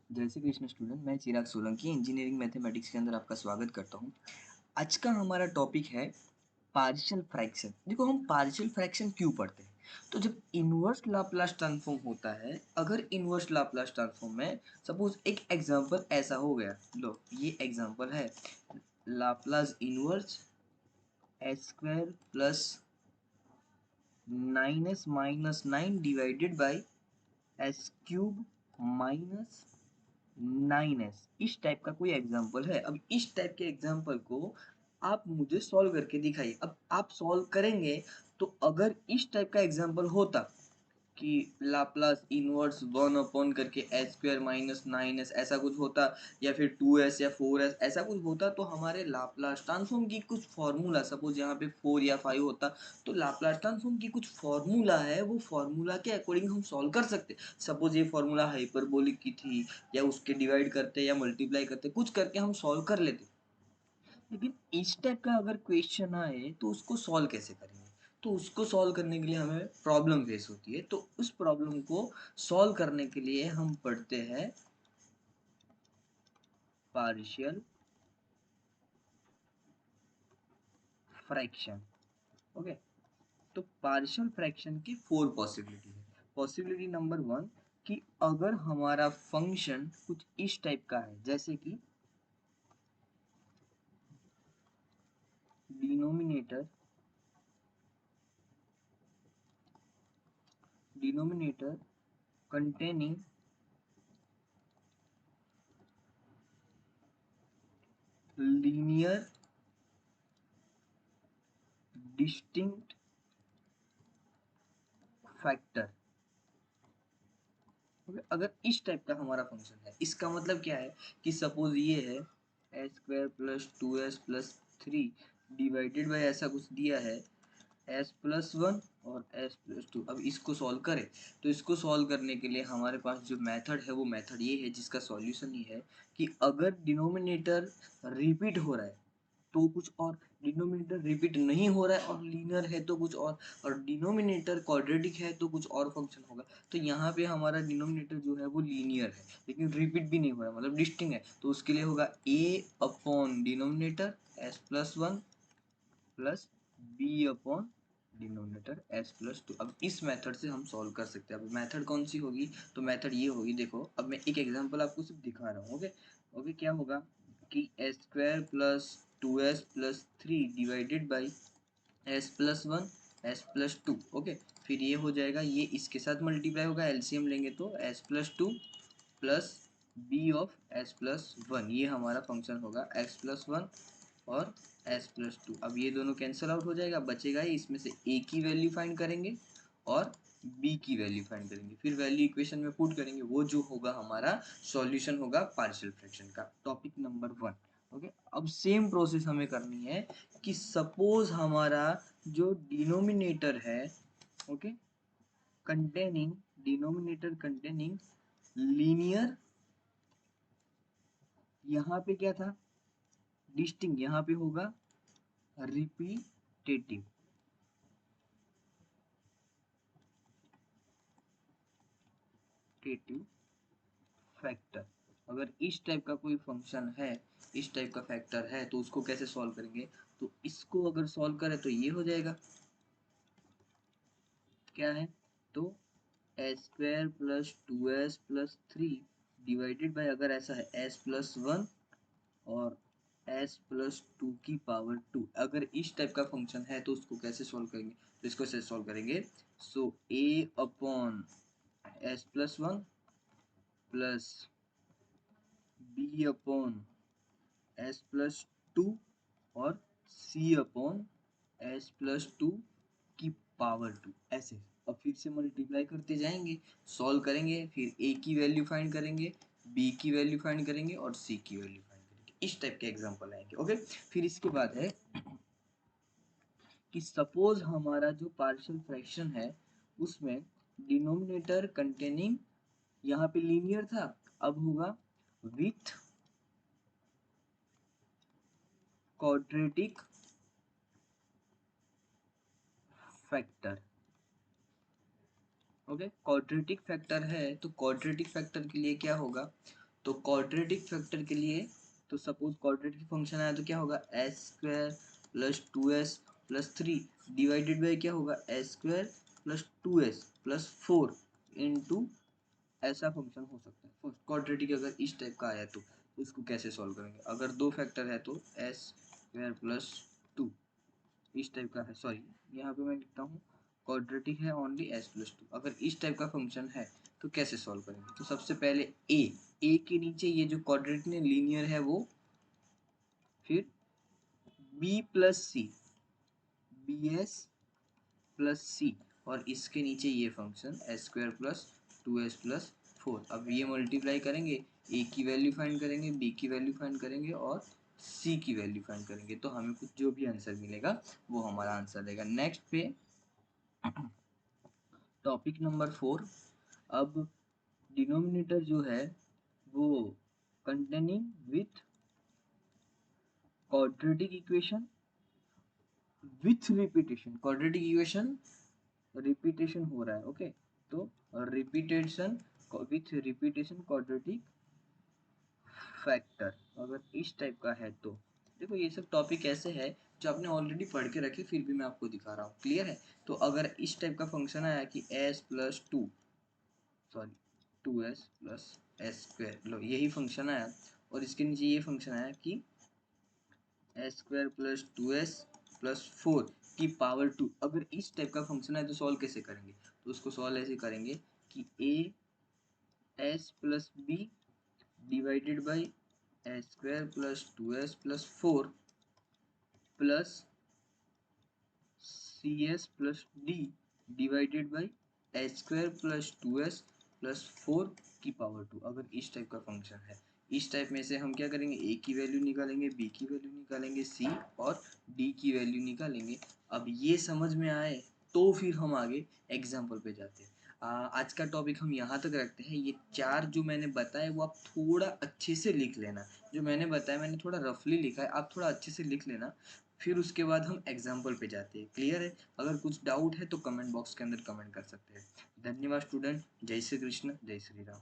जय श्री कृष्ण स्टूडेंट। मैं चिराग Solanki engineering mathematics के अंदर आपका स्वागत करता हूँ। आज का हमारा टॉपिक है पार्शियल फ्रैक्शन। देखो, हम पार्शियल फ्रैक्शन क्यों पढ़ते हैं? तो जब इनवर्स लाप्लास ट्रांसफॉर्म होता है, अगर इनवर्स लाप्लास ट्रांसफॉर्म में सपोज एक एग्जांपल ऐसा हो गया, लो ये एग्जांपल है Laplace inverse S square plus 9s-9 divided by S cube minus 9s। इस टाइप का कोई एग्जाम्पल है। अब इस टाइप के एग्जाम्पल को आप मुझे सॉल्व करके दिखाइए। अब आप सॉल्व करेंगे तो अगर इस टाइप का एग्जाम्पल होता कि लाप्लास इनवर्स 1 करके एच स्क्वायर माइनस 9s ऐसा कुछ होता, या फिर 2s या 4s ऐसा कुछ होता, तो हमारे लाप्लास ट्रांसफॉर्म की कुछ फॉर्मूला, सपोज यहाँ पे 4 या 5 होता, तो लाप्लास ट्रांसफॉर्म की कुछ फॉर्मूला है, वो फॉर्मूला के अकॉर्डिंग हम सॉल्व कर सकते। सपोज ये फॉर्मूला हाइपरबोलिक की थी, या उसके डिवाइड करते या मल्टीप्लाई करते, कुछ करके हम सॉल्व कर लेते। लेकिन इस टाइप का अगर क्वेश्चन आए तो उसको सॉल्व कैसे करेंगे? तो उसको सॉल्व करने के लिए हमें प्रॉब्लम फेस होती है। तो उस प्रॉब्लम को सॉल्व करने के लिए हम पढ़ते हैं पार्शियल फ्रैक्शन। ओके, तो पार्शियल फ्रैक्शन की 4 पॉसिबिलिटी है। पॉसिबिलिटी नंबर 1 कि अगर हमारा फंक्शन कुछ इस टाइप का है, जैसे कि denominator denominator containing linear distinct factor. अगर इस टाइप का हमारा फंक्शन है, इसका मतलब क्या है कि सपोज ये है S square plus 2s plus 3 divided by ऐसा कुछ दिया है एस प्लस 1 और एस प्लस 2। अब इसको सॉल्व करें, तो इसको सॉल्व करने के लिए हमारे पास जो मेथड है वो मेथड ये है, जिसका सॉल्यूशन ये है कि अगर डिनोमिनेटर रिपीट हो रहा है तो कुछ और, डिनोमिनेटर रिपीट नहीं हो रहा है और लीनियर है तो कुछ और डिनोमिनेटर क्वाड्रेटिक है तो कुछ और फंक्शन होगा। तो यहाँ पे हमारा डिनोमिनेटर जो है वो लीनियर है लेकिन रिपीट भी नहीं हो रहा है, मतलब डिस्टिंक्ट है, तो उसके लिए होगा A upon denominator S plus 1 plus B upon denominator S plus 2। अब इस मेथड से हम सॉल्व कर सकते हैं। अब मेथड कौन सी होगी? तो मेथड ये होगी, देखो अब मैं एक एग्जांपल आपको सिर्फ दिखा रहा हूँ। ओके ओके, क्या होगा कि S square plus 2s plus 3 divided by S plus 1 S plus 2। Okay, फिर ये हो जाएगा, ये इसके साथ मल्टीप्लाई होगा, एलसीएम लेंगे तो S plus 2 plus B of S plus 1, ये हमारा फंक्शन होगा एक्स प्लस 1 और एस प्लस 2। अब ये दोनों कैंसिल आउट हो जाएगा, बचेगा ही, इसमें से ए की वैल्यू फाइंड करेंगे और बी की वैल्यू फाइंड करेंगे, फिर वैल्यू इक्वेशन में पुट करेंगे, वो जो होगा हमारा सॉल्यूशन होगा पार्शियल फ्रैक्शन का। Topic number 1। ओके, अब सेम प्रोसेस हमें करनी है कि सपोज हमारा जो डिनोमिनेटर है, okay, containing denominator containing linear, यहाँ पे क्या था डिस्टिंक्ट, यहाँ पे होगा रिपीटेटिव फैक्टर। अगर इस टाइप का कोई फंक्शन है, इस टाइप का फैक्टर है, तो उसको कैसे सॉल्व करेंगे? तो इसको अगर सॉल्व करें तो ये हो जाएगा, क्या है, तो S square plus 2s plus 3 divided by, अगर ऐसा है एस प्लस 1 और एस प्लस 2 की पावर 2। अगर इस टाइप का फंक्शन है तो उसको कैसे सॉल्व करेंगे? तो इसको कैसे सॉल्व करेंगे? So A upon S plus 1 plus B upon S plus 2 और सी अपॉन एस प्लस 2 की पावर 2, ऐसे। अब फिर से मल्टीप्लाई करते जाएंगे, सॉल्व करेंगे, फिर ए की वैल्यू फाइंड करेंगे, बी की वैल्यू फाइंड करेंगे और सी की वैल्यू फाइंड करेंगे। इस टाइप के एग्जांपल आएंगे। ओके, फिर इसके बाद है कि सपोज हमारा जो पार्शियल फ्रैक्शन है उसमें डिनोमिनेटर कंटेनिंग, यहाँ पे लीनियर था, अब होगा with quadratic factor. Okay, quadratic factor है तो क्वाड्रेटिक फैक्टर के लिए क्या होगा? तो क्वाड्रेटिक फैक्टर के लिए, तो सपोज क्वाड्रेटिक फंक्शन आया तो क्या होगा, S square plus two S plus three divided by क्या होगा, S square plus two S plus four into, ऐसा फंक्शन हो सकता है क्वाड्रेटिक। अगर इस टाइप का आया तो उसको कैसे सॉल्व करेंगे, अगर दो फैक्टर है तो एस स्क्वायर प्लस टू इस टाइप का है, सॉरी यहाँ पे मैं लिखता हूँ क्वाड्रेटिक है ओनली एस प्लस टू। अगर इस टाइप का फंक्शन है तो कैसे सॉल्व करेंगे, तो सबसे पहले ए के नीचे ये जो क्वाड्रेटिक ने लीनियर है वो, फिर बी प्लस सी, बी एस प्लस सी, और इसके नीचे ये function S square plus two S plus four. अब ये मल्टीप्लाई करेंगे, ए की वैल्यू फाइंड करेंगे, बी की वैल्यू फाइंड करेंगे और सी की वैल्यू फाइंड करेंगे, तो हमें कुछ जो भी आंसर मिलेगा वो हमारा आंसर रहेगा। नेक्स्ट पे टॉपिक नंबर 4। अब डिनोमिनेटर जो है वो containing with quadratic equation with repetition, quadratic equation repetition हो रहा है, ओके। तो repetition with repetition quadratic factor, अगर इस टाइप का है तो देखो ये सब टॉपिक ऐसे है जो आपने ऑलरेडी पढ़ के रखे, फिर भी मैं आपको दिखा रहा हूँ, क्लियर है। तो अगर इस टाइप का फंक्शन आया कि S plus two, sorry two S plus S square, लो यही फंक्शन आया, और इसके नीचे ये फंक्शन आया कि S square plus two S plus four की पावर टू, अगर इस टाइप का फंक्शन है तो सॉल्व कैसे करेंगे, तो उसको सॉल्व ऐसे करेंगे कि A S plus B divided by S square plus two S plus four plus C S plus D divided by H square plus two S plus four की पावर टू, अगर इस टाइप का function है। इस type में से हम क्या करेंगे, ए की वैल्यू निकालेंगे, बी की वैल्यू निकालेंगे, सी और डी की वैल्यू निकालेंगे। अब ये समझ में आए तो फिर हम आगे एग्जाम्पल पे जाते हैं। आज का टॉपिक हम यहाँ तक रखते हैं। ये चार जो मैंने बताया वो आप थोड़ा अच्छे से लिख लेना, जो मैंने बताया मैंने थोड़ा रफली लिखा है, आप थोड़ा अच्छे से लिख लेना, फिर उसके बाद हम एग्जाम्पल पे जाते हैं, क्लियर है। अगर कुछ डाउट है तो कमेंट बॉक्स के अंदर कमेंट कर सकते हैं। धन्यवाद स्टूडेंट, जय श्री कृष्ण, जय श्री राम।